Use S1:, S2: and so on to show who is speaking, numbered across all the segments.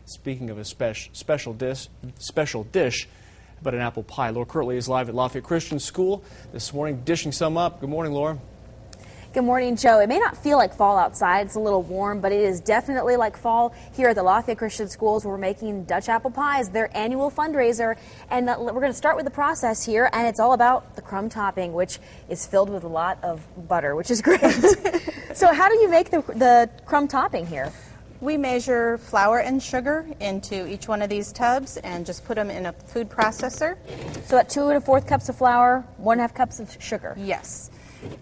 S1: Speaking of a special dish, but an apple pie. Laura Kirtley is live at Lafayette Christian School this morning, dishing some up. Good morning, Laura.
S2: Good morning, Joe. It may not feel like fall outside. It's a little warm, but it is definitely like fall here at the Lafayette Christian Schools. We're making Dutch apple pies, their annual fundraiser, and we're going to start with the process here, and it's all about the crumb topping, which is filled with a lot of butter, which is great. So how do you make the crumb topping here?
S3: We measure flour and sugar into each one of these tubs and just put them in a food processor.
S2: So at 2 1/4 cups of flour, 1/2 cups of sugar.
S3: Yes.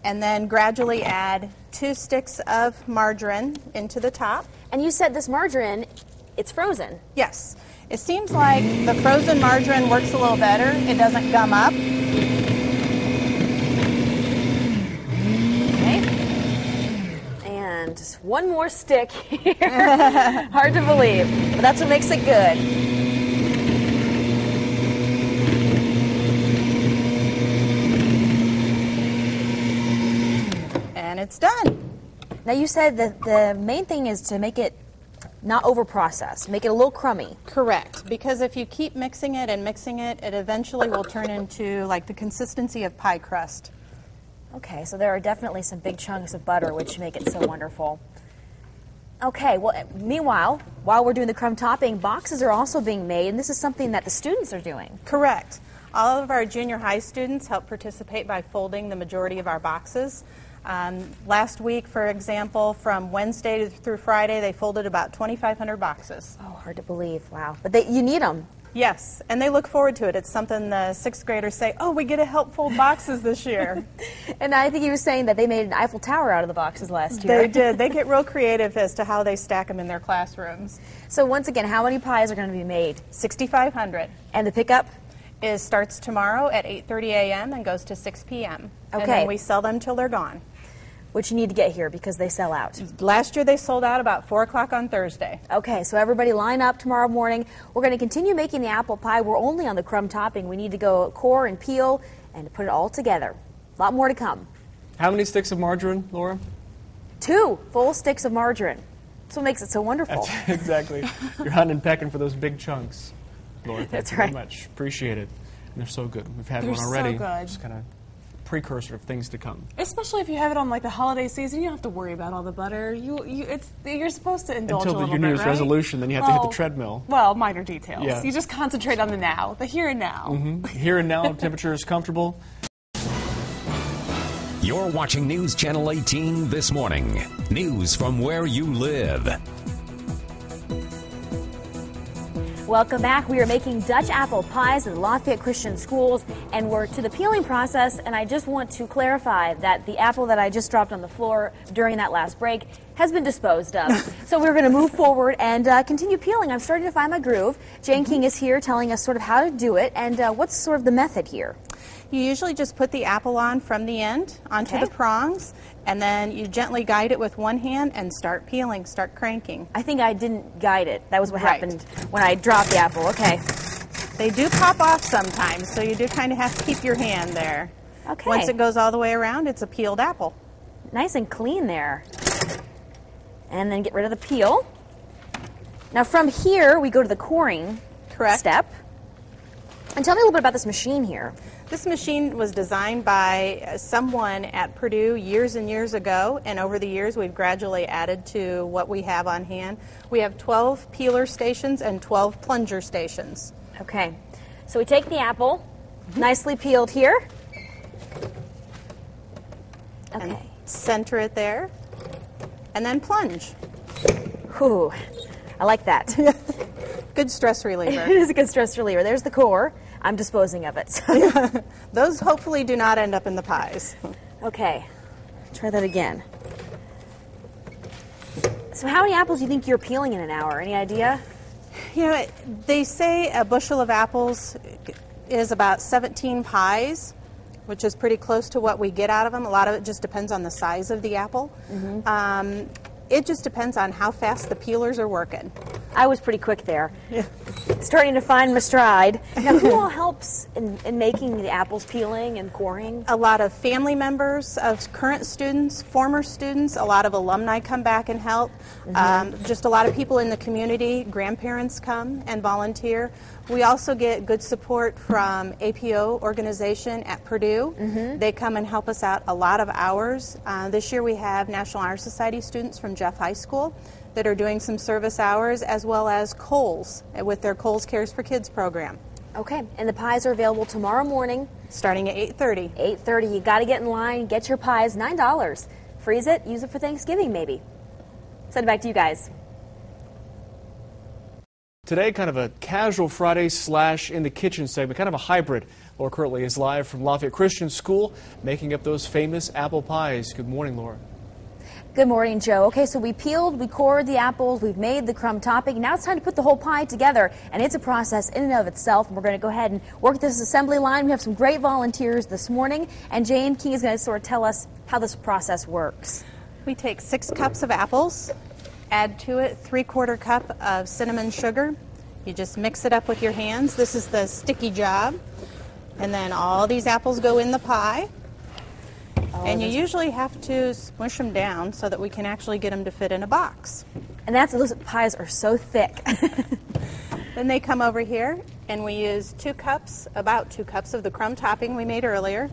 S3: And then gradually add 2 sticks of margarine into the top.
S2: And you said this margarine, it's frozen.
S3: Yes. It seems like the frozen margarine works a little better. It doesn't gum up.
S2: And just one more stick here. Hard to believe, but that's what makes it good.
S3: And it's done.
S2: Now you said that the main thing is to make it not over-processed, make it a little crummy.
S3: Correct, because if you keep mixing it and mixing it, it eventually will turn into like the consistency of pie crust.
S2: Okay, so there are definitely some big chunks of butter which make it so wonderful. Okay, well, meanwhile, while we're doing the crumb topping, boxes are also being made, and this is something that the students are doing.
S3: Correct. All of our junior high students help participate by folding the majority of our boxes. Last week, for example, from Wednesday through Friday, they folded about 2,500 boxes.
S2: Oh, hard to believe. Wow. But you need them.
S3: Yes, and they look forward to it. It's something the 6th graders say, oh, we get to help fold boxes this year.
S2: And I think he was saying that they made an Eiffel Tower out of the boxes last year.
S3: They did. They get real creative as to how they stack them in their classrooms.
S2: So once again, how many pies are going to be made?
S3: 6,500.
S2: And the pickup?
S3: Starts tomorrow at 8:30 a.m. and goes to 6 p.m.
S2: Okay.
S3: And then we sell them till they're gone.
S2: Which you need to get here because they sell out.
S3: Last year they sold out about 4 o'clock on Thursday.
S2: Okay, so everybody line up tomorrow morning. We're going to continue making the apple pie. We're only on the crumb topping. We need to go core and peel and put it all together. A lot more to come.
S1: How many sticks of margarine, Laura?
S2: 2 full sticks of margarine. That's what makes it so wonderful.
S1: Exactly. You're hunting and pecking for those big chunks, Laura. Thank
S2: That's
S1: you
S2: right.
S1: very much. Appreciate it. And they're so good. We've had
S4: They're
S1: one already.
S4: so good.
S1: Just kind of precursor of things to come.
S4: Especially if you have it on like the holiday season, you don't have to worry about all the butter. You're supposed to indulge
S1: Until
S4: a
S1: the
S4: little
S1: New Year's
S4: bit, right?
S1: resolution, then you have to hit the treadmill.
S4: Well, minor details.
S1: Yeah.
S4: You just concentrate on the now, the here and now.
S1: Here and now, temperature is comfortable.
S5: You're watching News Channel 18 this morning. News from where you live.
S2: Welcome back. We are making Dutch apple pies at the Lafayette Christian Schools, and we're to the peeling process, and I just want to clarify that the apple that I just dropped on the floor during that last break has been disposed of. So we're going to move forward and continue peeling. I'm starting to find my groove. Jane King is here telling us sort of how to do it, and what's sort of the method here?
S3: You usually just put the apple on from the end onto the prongs, and then you gently guide it with one hand and start peeling, start cranking.
S2: I think I didn't guide it. That was what happened when I dropped the apple. Okay.
S3: They do pop off sometimes, so you do kind of have to keep your hand there.
S2: Okay.
S3: Once it goes all the way around, it's a peeled apple.
S2: Nice and clean there. And then get rid of the peel. Now from here, we go to the coring step. And tell me a little bit about this machine here.
S3: This machine was designed by someone at Purdue years and years ago, and over the years we've gradually added to what we have on hand. We have 12 peeler stations and 12 plunger stations.
S2: Okay, so we take the apple, nicely peeled here. Okay.
S3: And center it there, and then plunge.
S2: Whew, I like that.
S3: Good stress reliever.
S2: It is a good stress reliever. There's the core. I'm disposing of it.
S3: Those hopefully do not end up in the pies.
S2: Okay, try that again. So how many apples do you think you're peeling in an hour? Any idea?
S3: You know, they say a bushel of apples is about 17 pies, which is pretty close to what we get out of them. A lot of it just depends on the size of the apple. It just depends on how fast the peelers are working.
S2: I was pretty quick there.
S3: Yeah.
S2: starting to find my stride. Now, who all helps in making the apples, peeling and coring?
S3: A lot of family members of current students, former students, a lot of alumni come back and help. Just a lot of people in the community, grandparents come and volunteer. We also get good support from APO organization at Purdue. They come and help us out a lot of hours. This year we have National Honor Society students from Jeff High School that are doing some service hours, as well as Kohl's with their Kohl's Cares for Kids program.
S2: Okay, and the pies are available tomorrow morning.
S3: Starting at 8:30.
S2: 8:30. You got to get in line, get your pies, $9. Freeze it, use it for Thanksgiving maybe. Send it back to you guys.
S1: Today, kind of a casual Friday / in the kitchen segment, kind of a hybrid. Laura Kirtley is live from Lafayette Christian School, making up those famous apple pies. Good morning, Laura.
S2: Good morning, Joe. Okay, so we peeled, we cored the apples, we've made the crumb topping. Now it's time to put the whole pie together, and it's a process in and of itself. We're going to go ahead and work this assembly line. We have some great volunteers this morning, and Jane King is going to sort of tell us how this process works.
S3: We take 6 cups of apples, add to it 3/4 cup of cinnamon sugar. You just mix it up with your hands. This is the sticky job. And then all these apples go in the pie. And you usually have to smush them down so that we can actually get them to fit in a box.
S2: And those pies are so thick.
S3: Then they come over here, and we use 2 cups, about 2 cups of the crumb topping we made earlier,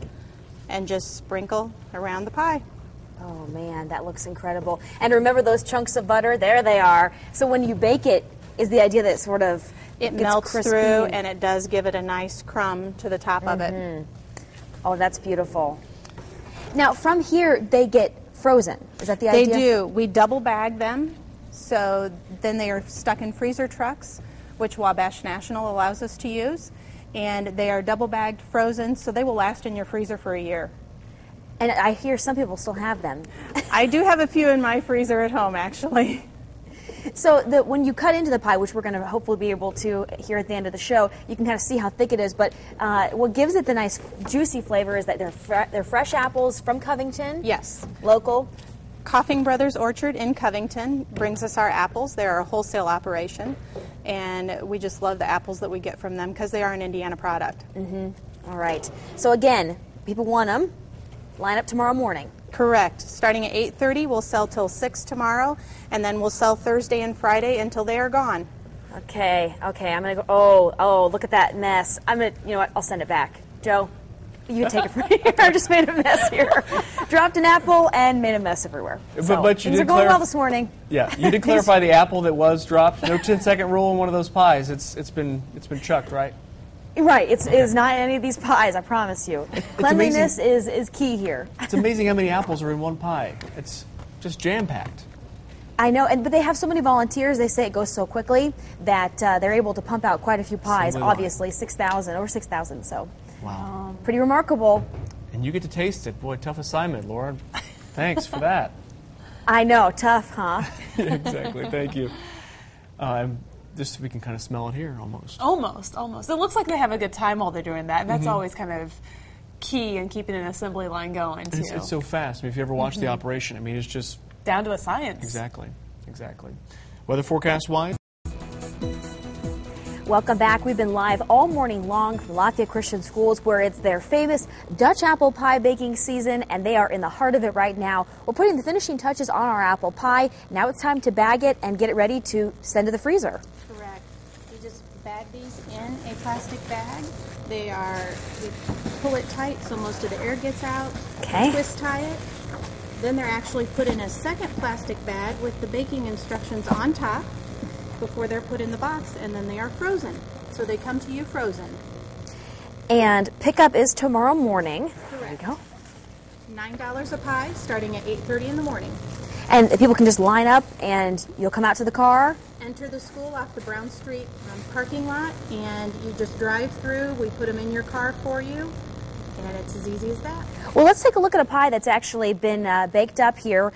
S3: and just sprinkle around the pie.
S2: Oh man, that looks incredible. And remember those chunks of butter? There they are. So when you bake it, is the idea that
S3: it
S2: gets
S3: melts
S2: crispy
S3: through, and it does give it a nice crumb to the top of it.
S2: Oh, that's beautiful. Now, from here, they get frozen. Is that the idea?
S3: They do. We double bag them, so then they are stuck in freezer trucks, which Wabash National allows us to use. And they are double bagged, frozen, so they will last in your freezer for a year.
S2: And I hear some people still have them.
S3: I do have a few in my freezer at home, actually.
S2: So when you cut into the pie, which we're going to hopefully be able to here at the end of the show, you can kind of see how thick it is. But what gives it the nice juicy flavor is that they're fresh apples from Covington.
S3: Yes.
S2: Local.
S3: Coughing Brothers Orchard in Covington brings us our apples. They're a wholesale operation, and we just love the apples that we get from them because they are an Indiana product.
S2: All right. So again, people want them. Line up tomorrow morning.
S3: Correct. Starting at 8:30, we'll sell till 6 tomorrow, and then we'll sell Thursday and Friday until they are gone.
S2: Okay. I'm gonna go. Oh, look at that mess. You know what? I'll send it back. Joe, you can take it from here. I just made a mess here. Dropped an apple and made a mess everywhere. So,
S1: But you
S2: things
S1: did
S2: are going well this morning.
S1: Yeah, you did clarify the apple that was dropped. No 10-second rule in one of those pies. It's been chucked, right?
S2: Right, it's not any of these pies, I promise you. Cleanliness is key here.
S1: It's amazing how many apples are in one pie. It's just jam-packed.
S2: I know, but they have so many volunteers, they say it goes so quickly that they're able to pump out quite a few pies, obviously, 6,000, over 6,000, so.
S1: Wow.
S2: Pretty remarkable.
S1: And you get to taste it. Boy, tough assignment, Laura. Thanks for that.
S2: I know, tough, huh?
S1: Yeah, exactly, thank you. We can kind of smell it here, almost.
S4: Almost. It looks like they have a good time while they're doing that, and that's always kind of key in keeping an assembly line going, too.
S1: It's so fast. I mean, if you ever watch the operation, I mean, it's just...
S4: down to a science.
S1: Exactly. Weather forecast-wise?
S2: Welcome back. We've been live all morning long from Lafayette Christian Schools, where it's their famous Dutch apple pie baking season, and they are in the heart of it right now. We're putting the finishing touches on our apple pie. Now it's time to bag it and get it ready to send to the freezer.
S3: Correct. You just bag these in a plastic bag. We pull it tight so most of the air gets out.
S2: Okay.
S3: Twist tie it. Then they're actually put in a second plastic bag with the baking instructions on top before they're put in the box, and then they are frozen. So they come to you frozen.
S2: And pickup is tomorrow morning.
S3: Correct.
S2: There you go.
S3: $9 a pie, starting at 8:30 in the morning.
S2: And people can just line up, and you'll come out to the car.
S3: Enter the school off the Brown Street parking lot, and you just drive through. We put them in your car for you, and it's as easy as that.
S2: Well, let's take a look at a pie that's actually been baked up here.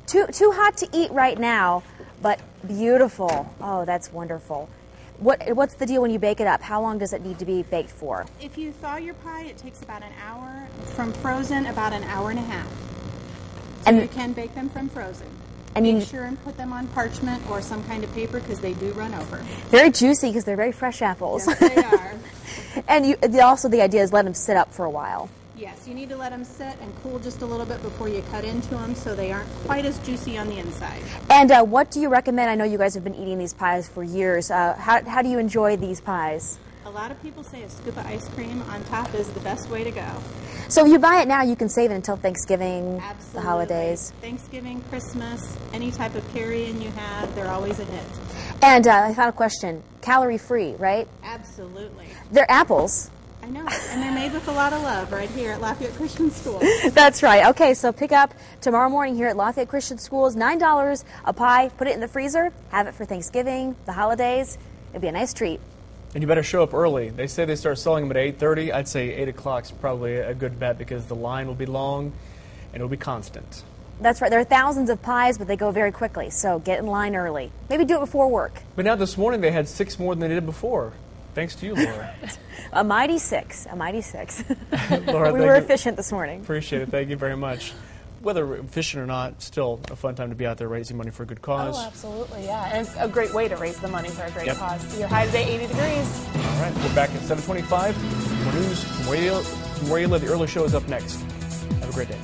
S2: Too hot to eat right now, but beautiful. Oh, that's wonderful. What's the deal when you bake it up? How long does it need to be baked for?
S3: If you thaw your pie, it takes about an hour. From frozen, about an hour and a half. So
S2: And
S3: you can bake them from frozen.
S2: And you
S3: Make sure and put them on parchment or some kind of paper because they do run over.
S2: very juicy because they're very fresh apples.
S3: Yes, they are.
S2: And also the idea is let them sit up for a while.
S3: Yes, you need to let them sit and cool just a little bit before you cut into them so they aren't quite as juicy on the inside.
S2: And what do you recommend? I know you guys have been eating these pies for years. How do you enjoy these pies?
S3: A lot of people say a scoop of ice cream on top is the best way to go.
S2: So if you buy it now, you can save it until Thanksgiving,
S3: Absolutely.
S2: the holidays.
S3: Thanksgiving, Christmas, any type of carry-in you have, they're always a hit.
S2: And I found a question. Calorie-free, right?
S3: Absolutely.
S2: They're apples.
S3: I know, and they're made with a lot of love right here at Lafayette Christian School.
S2: That's right. Okay, so pick up tomorrow morning here at Lafayette Christian Schools, $9 a pie. Put it in the freezer. Have it for Thanksgiving, the holidays. It'll be a nice treat.
S1: And you better show up early. They say they start selling them at 8:30. I'd say 8 o'clock's probably a good bet because the line will be long and it'll be constant.
S2: That's right. There are thousands of pies, but they go very quickly, so get in line early. Maybe do it before work.
S1: But now this morning they had 6 more than they did before. Thanks to you, Laura.
S2: A mighty six. A mighty six.
S1: Laura,
S2: We
S1: thank
S2: were
S1: you.
S2: efficient this morning.
S1: Appreciate it. Thank you very much. Whether efficient or not, still a fun time to be out there raising money for a good cause.
S4: Oh, absolutely, yeah. And it's a great way to raise the money for a great
S1: Yep.
S4: cause. Your high today, 80 degrees.
S1: All right, we're back at 7:25. More news from where you live. The early show is up next. Have a great day.